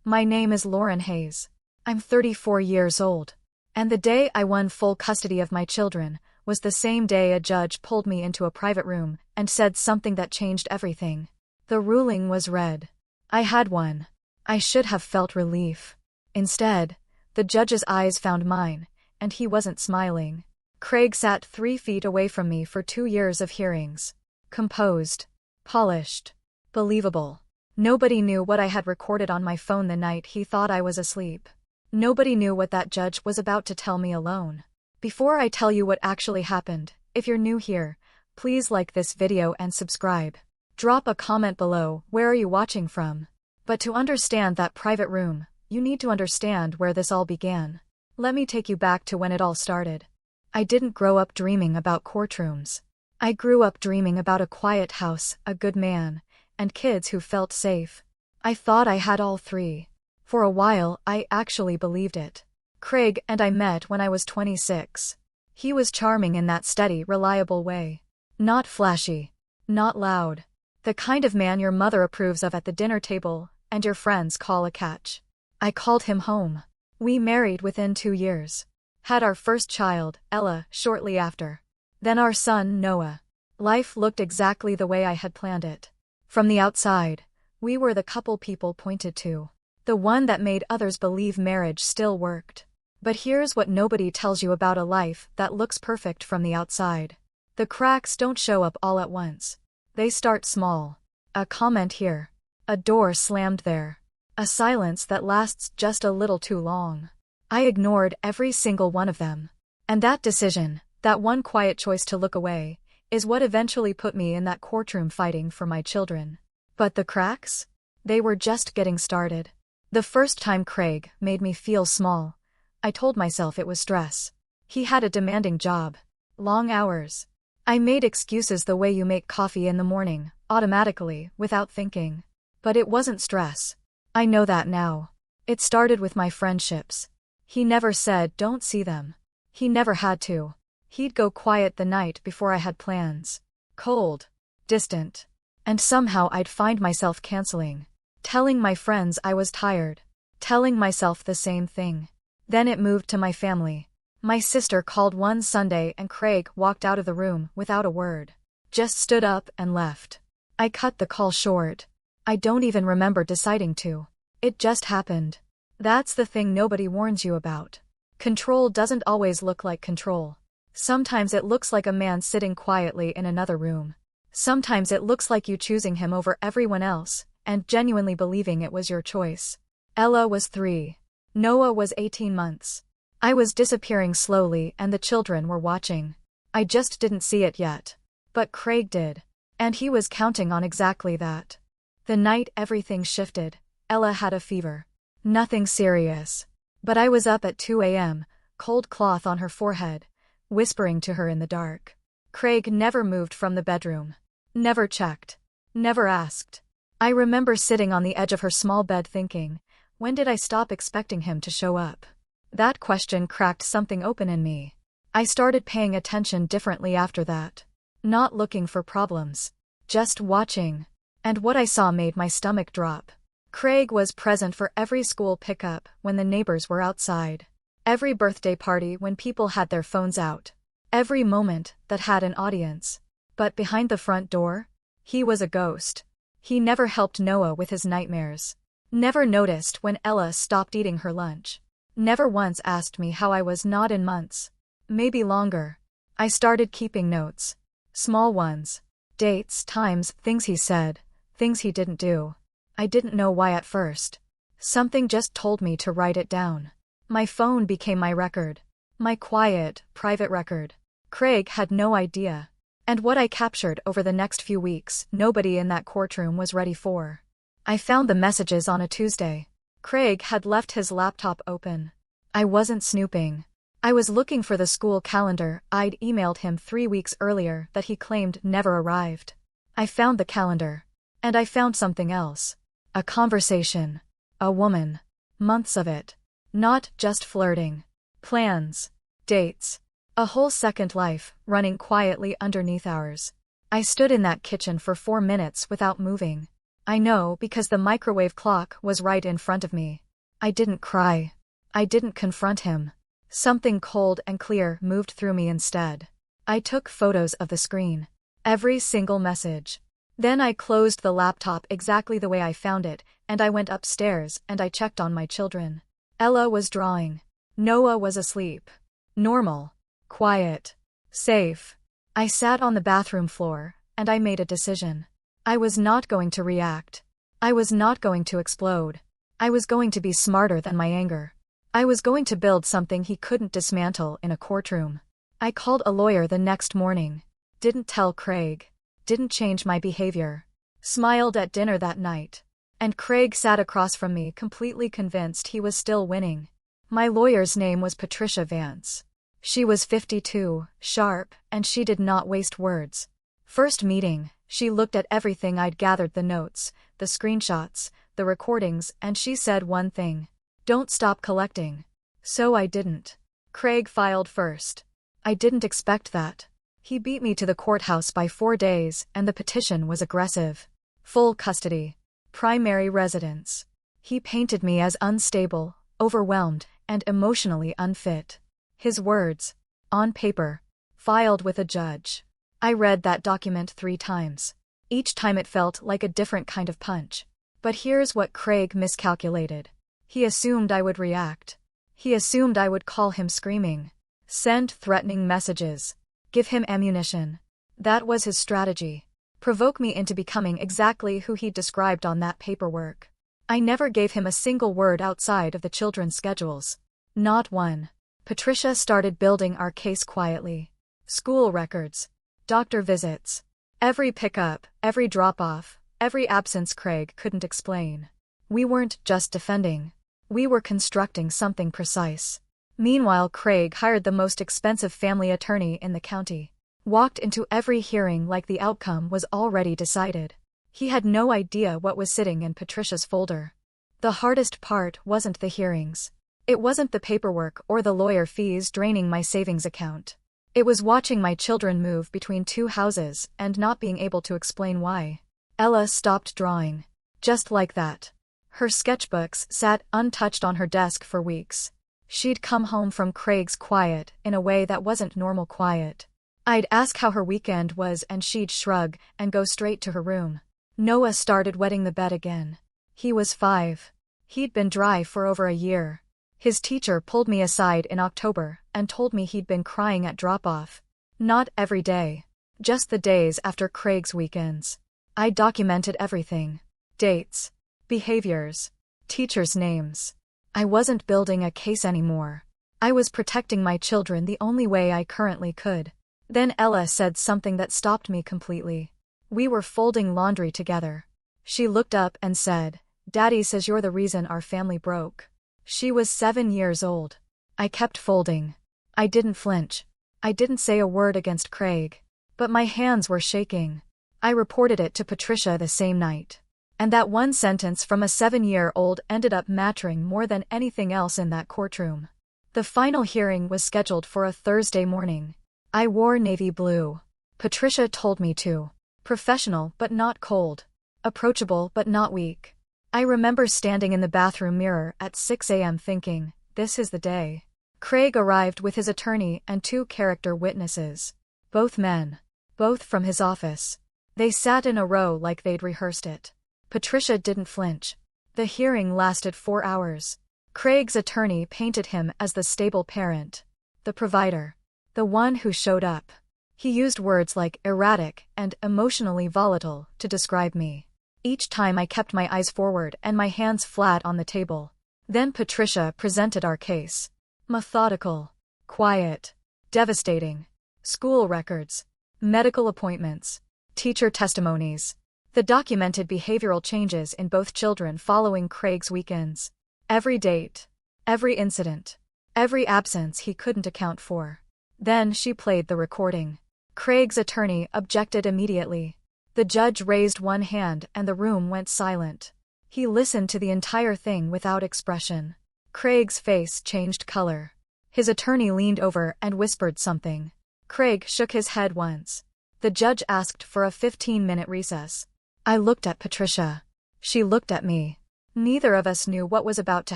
My name is Lauren Hayes. I'm 34 years old. And the day I won full custody of my children was the same day a judge pulled me into a private room and said something that changed everything. The ruling was read. I had won. I should have felt relief. Instead, the judge's eyes found mine, and he wasn't smiling. Craig sat 3 feet away from me for 2 years of hearings. Composed. Polished. Believable. Nobody knew what I had recorded on my phone the night he thought I was asleep. Nobody knew what that judge was about to tell me alone. Before I tell you what actually happened, if you're new here, please like this video and subscribe. Drop a comment below, where are you watching from? But to understand that private room, you need to understand where this all began. Let me take you back to when it all started. I didn't grow up dreaming about courtrooms. I grew up dreaming about a quiet house, a good man, and kids who felt safe. I thought I had all three. For a while, I actually believed it. Craig and I met when I was 26. He was charming in that steady, reliable way. Not flashy. Not loud. The kind of man your mother approves of at the dinner table, and your friends call a catch. I called him home. We married within 2 years. Had our first child, Ella, shortly after. Then our son, Noah. Life looked exactly the way I had planned it. From the outside, we were the couple people pointed to. The one that made others believe marriage still worked. But here's what nobody tells you about a life that looks perfect from the outside. The cracks don't show up all at once. They start small. A comment here. A door slammed there. A silence that lasts just a little too long. I ignored every single one of them. And that decision, that one quiet choice to look away, is what eventually put me in that courtroom fighting for my children. But the cracks? They were just getting started. The first time Craig made me feel small, I told myself it was stress. He had a demanding job. Long hours. I made excuses the way you make coffee in the morning, automatically, without thinking. But it wasn't stress. I know that now. It started with my friendships. He never said don't see them. He never had to. He'd go quiet the night before I had plans. Cold. Distant. And somehow I'd find myself canceling. Telling my friends I was tired. Telling myself the same thing. Then it moved to my family. My sister called one Sunday and Craig walked out of the room without a word. Just stood up and left. I cut the call short. I don't even remember deciding to. It just happened. That's the thing nobody warns you about. Control doesn't always look like control. Sometimes it looks like a man sitting quietly in another room. Sometimes it looks like you choosing him over everyone else, and genuinely believing it was your choice. Ella was 3. Noah was 18 months. I was disappearing slowly and the children were watching. I just didn't see it yet. But Craig did. And he was counting on exactly that. The night everything shifted, Ella had a fever. Nothing serious. But I was up at 2 a.m., cold cloth on her forehead, whispering to her in the dark. Craig never moved from the bedroom. Never checked. Never asked. I remember sitting on the edge of her small bed thinking, when did I stop expecting him to show up? That question cracked something open in me. I started paying attention differently after that. Not looking for problems. Just watching. And what I saw made my stomach drop. Craig was present for every school pickup when the neighbors were outside. Every birthday party when people had their phones out. Every moment that had an audience. But behind the front door, he was a ghost. He never helped Noah with his nightmares. Never noticed when Ella stopped eating her lunch. Never once asked me how I was, not in months. Maybe longer. I started keeping notes. Small ones. Dates, times, things he said, things he didn't do. I didn't know why at first. Something just told me to write it down. My phone became my record. My quiet, private record. Craig had no idea. And what I captured over the next few weeks, nobody in that courtroom was ready for. I found the messages on a Tuesday. Craig had left his laptop open. I wasn't snooping. I was looking for the school calendar I'd emailed him 3 weeks earlier that he claimed never arrived. I found the calendar. And I found something else. A conversation. A woman. Months of it. Not just flirting. Plans. Dates. A whole second life, running quietly underneath ours. I stood in that kitchen for 4 minutes without moving. I know because the microwave clock was right in front of me. I didn't cry. I didn't confront him. Something cold and clear moved through me instead. I took photos of the screen. Every single message. Then I closed the laptop exactly the way I found it, and I went upstairs and I checked on my children. Ella was drawing. Noah was asleep. Normal. Quiet. Safe. I sat on the bathroom floor, and I made a decision. I was not going to react. I was not going to explode. I was going to be smarter than my anger. I was going to build something he couldn't dismantle in a courtroom. I called a lawyer the next morning. Didn't tell Craig. Didn't change my behavior. Smiled at dinner that night. And Craig sat across from me completely convinced he was still winning. My lawyer's name was Patricia Vance. She was 52, sharp, and she did not waste words. First meeting, she looked at everything I'd gathered, the notes, the screenshots, the recordings, and she said one thing. Don't stop collecting. So I didn't. Craig filed first. I didn't expect that. He beat me to the courthouse by 4 days, and the petition was aggressive. Full custody. Primary residence. He painted me as unstable, overwhelmed, and emotionally unfit. His words. On paper. Filed with a judge. I read that document 3 times. Each time it felt like a different kind of punch. But here's what Craig miscalculated. He assumed I would react. He assumed I would call him screaming. Send threatening messages. Give him ammunition. That was his strategy. Provoke me into becoming exactly who he'd described on that paperwork. I never gave him a single word outside of the children's schedules. Not one. Patricia started building our case quietly. School records. Doctor visits. Every pickup, every drop-off, every absence Craig couldn't explain. We weren't just defending. We were constructing something precise. Meanwhile, Craig hired the most expensive family attorney in the county. Walked into every hearing like the outcome was already decided. He had no idea what was sitting in Patricia's folder. The hardest part wasn't the hearings. It wasn't the paperwork or the lawyer fees draining my savings account. It was watching my children move between 2 houses and not being able to explain why. Ella stopped drawing. Just like that. Her sketchbooks sat untouched on her desk for weeks. She'd come home from Craig's quiet in a way that wasn't normal quiet. I'd ask how her weekend was and she'd shrug and go straight to her room. Noah started wetting the bed again. He was 5. He'd been dry for over a year. His teacher pulled me aside in October and told me he'd been crying at drop-off. Not every day. Just the days after Craig's weekends. I documented everything. Dates. Behaviors. Teachers' names. I wasn't building a case anymore. I was protecting my children the only way I currently could. Then Ella said something that stopped me completely. We were folding laundry together. She looked up and said, "Daddy says you're the reason our family broke." She was 7 years old. I kept folding. I didn't flinch. I didn't say a word against Craig. But my hands were shaking. I reported it to Patricia the same night. And that one sentence from a 7-year-old ended up mattering more than anything else in that courtroom. The final hearing was scheduled for a Thursday morning. I wore navy blue. Patricia told me to. Professional but not cold. Approachable but not weak. I remember standing in the bathroom mirror at 6 a.m. thinking, this is the day. Craig arrived with his attorney and 2 character witnesses. Both men. Both from his office. They sat in a row like they'd rehearsed it. Patricia didn't flinch. The hearing lasted 4 hours. Craig's attorney painted him as the stable parent. The provider. The one who showed up. He used words like erratic and emotionally volatile to describe me. Each time I kept my eyes forward and my hands flat on the table. Then Patricia presented our case. Methodical. Quiet. Devastating. School records. Medical appointments. Teacher testimonies. The documented behavioral changes in both children following Craig's weekends. Every date. Every incident. Every absence he couldn't account for. Then she played the recording. Craig's attorney objected immediately. The judge raised one hand and the room went silent. He listened to the entire thing without expression. Craig's face changed color. His attorney leaned over and whispered something. Craig shook his head once. The judge asked for a 15-minute recess. I looked at Patricia. She looked at me. Neither of us knew what was about to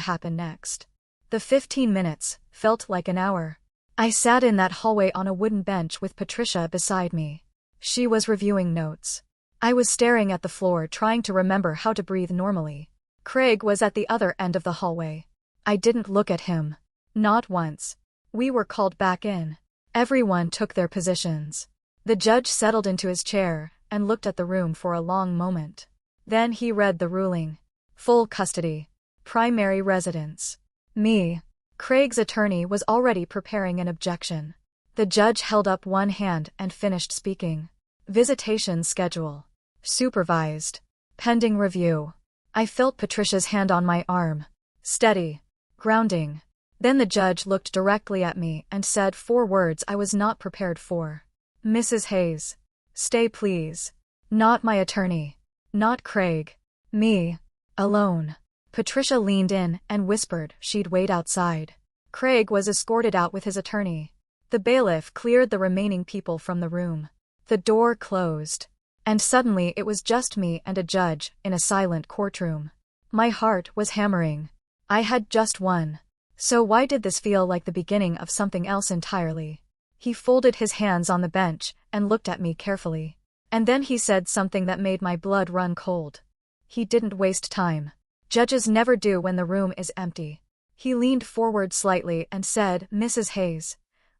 happen next. The 15 minutes felt like an hour. I sat in that hallway on a wooden bench with Patricia beside me. She was reviewing notes. I was staring at the floor trying to remember how to breathe normally. Craig was at the other end of the hallway. I didn't look at him. Not once. We were called back in. Everyone took their positions. The judge settled into his chair and looked at the room for a long moment. Then he read the ruling. Full custody. Primary residence. Me. Craig's attorney was already preparing an objection. The judge held up one hand and finished speaking. Visitation schedule. Supervised. Pending review. I felt Patricia's hand on my arm. Steady. Grounding. Then the judge looked directly at me and said 4 words I was not prepared for. Mrs. Hayes. Stay please. Not my attorney. Not Craig. Me. Alone. Patricia leaned in and whispered she'd wait outside. Craig was escorted out with his attorney. The bailiff cleared the remaining people from the room. The door closed. And suddenly it was just me and a judge in a silent courtroom. My heart was hammering. I had just won. So why did this feel like the beginning of something else entirely? He folded his hands on the bench and looked at me carefully. And then he said something that made my blood run cold. He didn't waste time. Judges never do when the room is empty. He leaned forward slightly and said, Mrs. Hayes,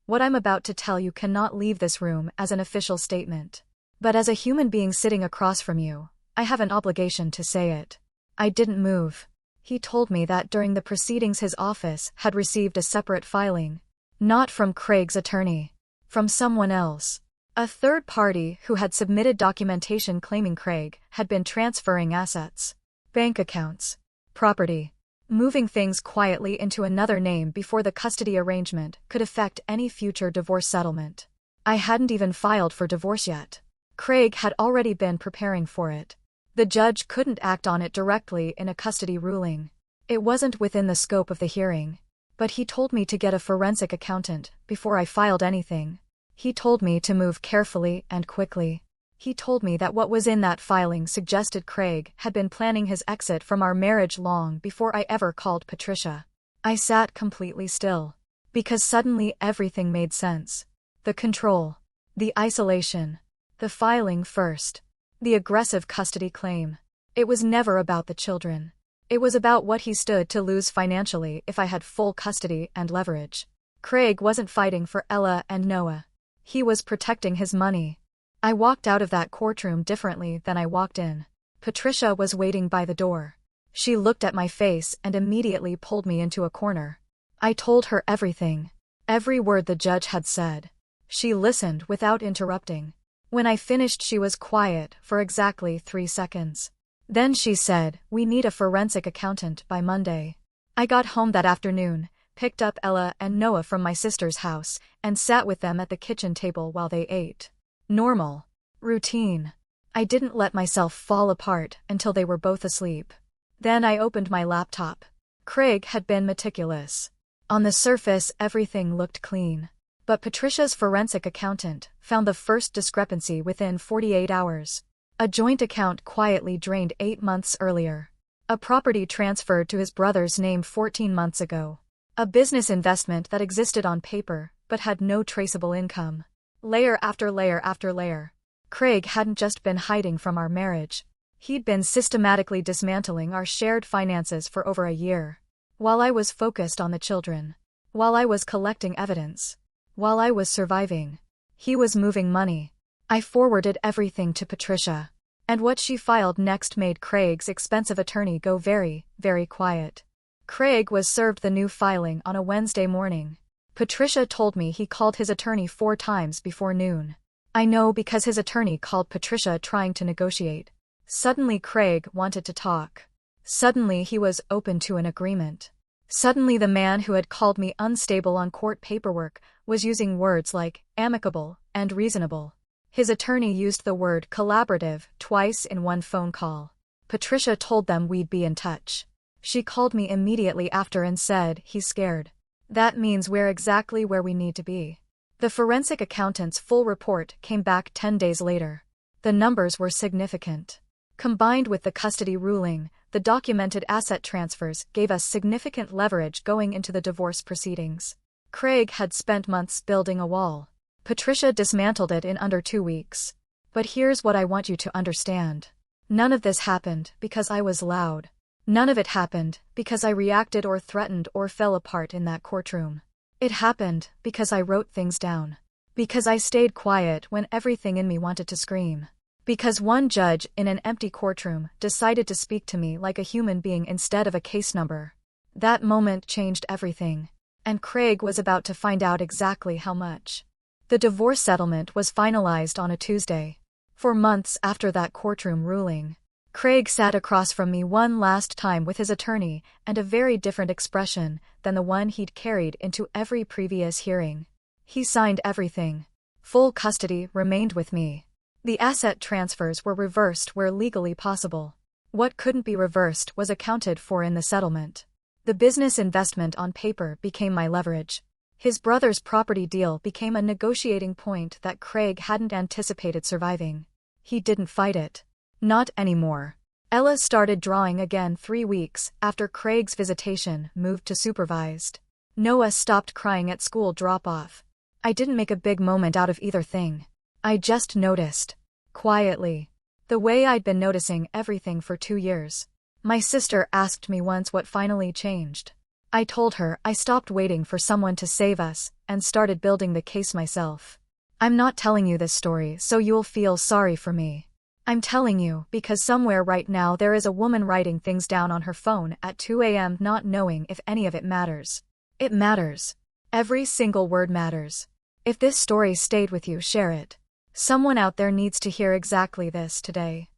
what I'm about to tell you cannot leave this room as an official statement. But as a human being sitting across from you, I have an obligation to say it. I didn't move. He told me that during the proceedings his office had received a separate filing. Not from Craig's attorney. From someone else. A third party who had submitted documentation claiming Craig had been transferring assets, bank accounts, property, moving things quietly into another name before the custody arrangement could affect any future divorce settlement. I hadn't even filed for divorce yet. Craig had already been preparing for it. The judge couldn't act on it directly in a custody ruling. It wasn't within the scope of the hearing. But he told me to get a forensic accountant before I filed anything. He told me to move carefully and quickly. He told me that what was in that filing suggested Craig had been planning his exit from our marriage long before I ever called Patricia. I sat completely still. Because suddenly everything made sense. The control. The isolation. The filing first. The aggressive custody claim. It was never about the children. It was about what he stood to lose financially if I had full custody and leverage. Craig wasn't fighting for Ella and Noah. He was protecting his money. I walked out of that courtroom differently than I walked in. Patricia was waiting by the door. She looked at my face and immediately pulled me into a corner. I told her everything. Every word the judge had said. She listened without interrupting. When I finished, she was quiet for exactly 3 seconds. Then she said, "We need a forensic accountant by Monday." I got home that afternoon, picked up Ella and Noah from my sister's house, and sat with them at the kitchen table while they ate. Normal. Routine. I didn't let myself fall apart until they were both asleep. Then I opened my laptop. Craig had been meticulous. On the surface, everything looked clean. But Patricia's forensic accountant found the first discrepancy within 48 hours. A joint account quietly drained 8 months earlier. A property transferred to his brother's name 14 months ago. A business investment that existed on paper but had no traceable income. Layer after layer after layer. Craig hadn't just been hiding from our marriage. He'd been systematically dismantling our shared finances for over a year. While I was focused on the children. While I was collecting evidence. While I was surviving. He was moving money. I forwarded everything to Patricia. And what she filed next made Craig's expensive attorney go very, very quiet. Craig was served the new filing on a Wednesday morning. Patricia told me he called his attorney 4 times before noon. I know because his attorney called Patricia trying to negotiate. Suddenly Craig wanted to talk. Suddenly he was open to an agreement. Suddenly the man who had called me unstable on court paperwork was using words like amicable and reasonable. His attorney used the word collaborative twice in one phone call. Patricia told them we'd be in touch. She called me immediately after and said, "He's scared. That means we're exactly where we need to be." The forensic accountant's full report came back 10 days later. The numbers were significant. Combined with the custody ruling, the documented asset transfers gave us significant leverage going into the divorce proceedings. Craig had spent months building a wall. Patricia dismantled it in under 2 weeks. But here's what I want you to understand. None of this happened because I was loud. None of it happened because I reacted or threatened or fell apart in that courtroom. It happened because I wrote things down. Because I stayed quiet when everything in me wanted to scream. Because one judge in an empty courtroom decided to speak to me like a human being instead of a case number. That moment changed everything. And Craig was about to find out exactly how much. The divorce settlement was finalized on a Tuesday. For months after that courtroom ruling, Craig sat across from me one last time with his attorney and a very different expression than the one he'd carried into every previous hearing. He signed everything. Full custody remained with me. The asset transfers were reversed where legally possible. What couldn't be reversed was accounted for in the settlement. The business investment on paper became my leverage. His brother's property deal became a negotiating point that Craig hadn't anticipated surviving. He didn't fight it. Not anymore. Ella started drawing again 3 weeks after Craig's visitation moved to supervised. Noah stopped crying at school drop-off. I didn't make a big moment out of either thing. I just noticed. Quietly. The way I'd been noticing everything for 2 years. My sister asked me once what finally changed. I told her I stopped waiting for someone to save us and started building the case myself. I'm not telling you this story so you'll feel sorry for me. I'm telling you because somewhere right now there is a woman writing things down on her phone at 2 a.m. not knowing if any of it matters. It matters. Every single word matters. If this story stayed with you, share it. Someone out there needs to hear exactly this today.